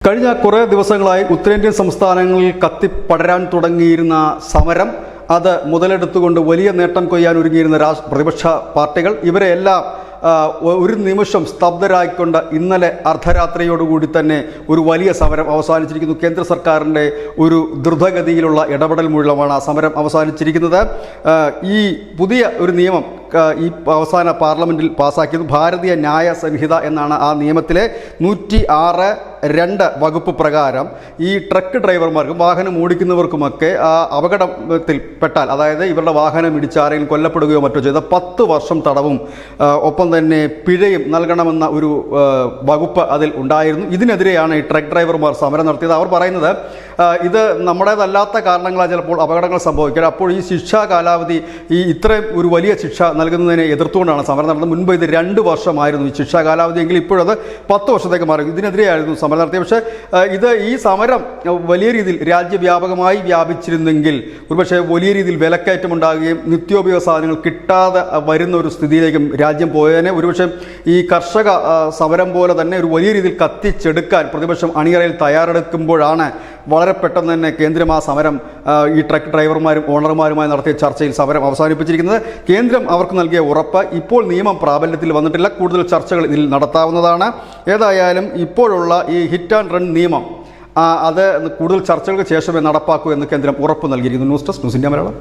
കഴിഞ്ഞ കുറേ ദിവസങ്ങളായി ഉത്തരേന്ത്യൻ സംസ്ഥാനങ്ങളിൽ കത്തിപ്പടരാൻ തുടങ്ങിയിരുന്ന സമരം അത് മുതലെടുത്തുകൊണ്ട് വലിയ നേട്ടം കൊയ്യാൻ ഒരുങ്ങിയിരുന്ന പ്രതിപക്ഷ പാർട്ടികൾ ഇവരെയെല്ലാം ഒരു നിമിഷം സ്തബ്ധരായിക്കൊണ്ട് ഇന്നലെ അർദ്ധരാത്രിയോടുകൂടി തന്നെ ഒരു വലിയ സമരം അവസാനിച്ചിരിക്കുന്നു. കേന്ദ്ര സർക്കാരിൻ്റെ ഒരു ദ്രുതഗതിയിലുള്ള ഇടപെടൽ മൂലമാണ് ആ സമരം അവസാനിച്ചിരിക്കുന്നത്. ഈ പുതിയ ഒരു നിയമം ഈ അവസാന പാർലമെൻറ്റിൽ പാസ്സാക്കിയത് ഭാരതീയ ന്യായ സംഹിത എന്നാണ്. ആ നിയമത്തിലെ 106(2) വകുപ്പ് പ്രകാരം ഈ ട്രക്ക് ഡ്രൈവർമാർക്കും വാഹനം ഓടിക്കുന്നവർക്കുമൊക്കെ ആ അപകടത്തിൽ പെട്ടാൽ, അതായത് ഇവരുടെ വാഹനം ഇടിച്ച് ആരെങ്കിലും കൊല്ലപ്പെടുകയോ മറ്റോ ചെയ്ത 10 വർഷം തടവും ഒപ്പം തന്നെ പിഴയും നൽകണമെന്ന ഒരു വകുപ്പ് അതിൽ ഉണ്ടായിരുന്നു. ഇതിനെതിരെയാണ് ഈ ട്രക്ക് ഡ്രൈവർമാർ സമരം നടത്തിയത്. അവർ പറയുന്നത് ഇത് നമ്മുടേതല്ലാത്ത കാരണങ്ങളാൽ ചിലപ്പോൾ അപകടങ്ങൾ സംഭവിക്കുക, അപ്പോൾ ഈ ശിക്ഷാ കാലാവധി ഇത്രയും ഒരു വലിയ ശിക്ഷ നൽകുന്നതിനെ എതിർത്തുകൊണ്ടാണ് സമരം നടന്നത്. മുൻപ് ഇത് 2 വർഷമായിരുന്നു ഈ ശിക്ഷാ കാലാവധി എങ്കിൽ ഇപ്പോഴത് 10 വർഷത്തേക്ക് മാറി. ഇതിനെതിരെയായിരുന്നു സമരം നടത്തിയത്. പക്ഷേ ഈ സമരം വലിയ രീതിയിൽ രാജ്യവ്യാപകമായി വ്യാപിച്ചിരുന്നെങ്കിൽ ഒരുപക്ഷെ വലിയ രീതിയിൽ വിലക്കയറ്റം ഉണ്ടാകുകയും നിത്യോപയോഗ സാധനങ്ങൾ കിട്ടാതെ വരുന്ന ഒരു സ്ഥിതിയിലേക്കും രാജ്യം പോയതിനെ ഒരുപക്ഷെ ഈ കർഷക സമരം പോലെ തന്നെ ഒരു വലിയ രീതിയിൽ കത്തിച്ചെടുക്കാൻ പ്രതിപക്ഷം അണിയറയിൽ തയ്യാറെടുക്കുമ്പോഴാണ് വളരെ പെട്ടെന്ന് തന്നെ കേന്ദ്രം ആ സമരം ഈ ട്രക്ക് ഡ്രൈവർമാരും ഓണർമാരുമായി നടത്തിയ ചർച്ചയിൽ സമരം അവസാനിപ്പിച്ചിരിക്കുന്നത്. കേന്ദ്രം അവർക്ക് നൽകിയ ഉറപ്പ് ഇപ്പോൾ നിയമം പ്രാബല്യത്തിൽ വന്നിട്ടില്ല, കൂടുതൽ ചർച്ചകൾ ഇതിൽ നടത്താവുന്നതാണ്. ഏതായാലും ഇപ്പോഴുള്ള ഈ ഹിറ്റ് ആൻഡ് റൺ നിയമം അത് കൂടുതൽ ചർച്ചകൾക്ക് ശേഷമേ നടപ്പാക്കൂ എന്ന് കേന്ദ്രം ഉറപ്പ് നൽകിയിരിക്കുന്നു. News desk news India Malayalam.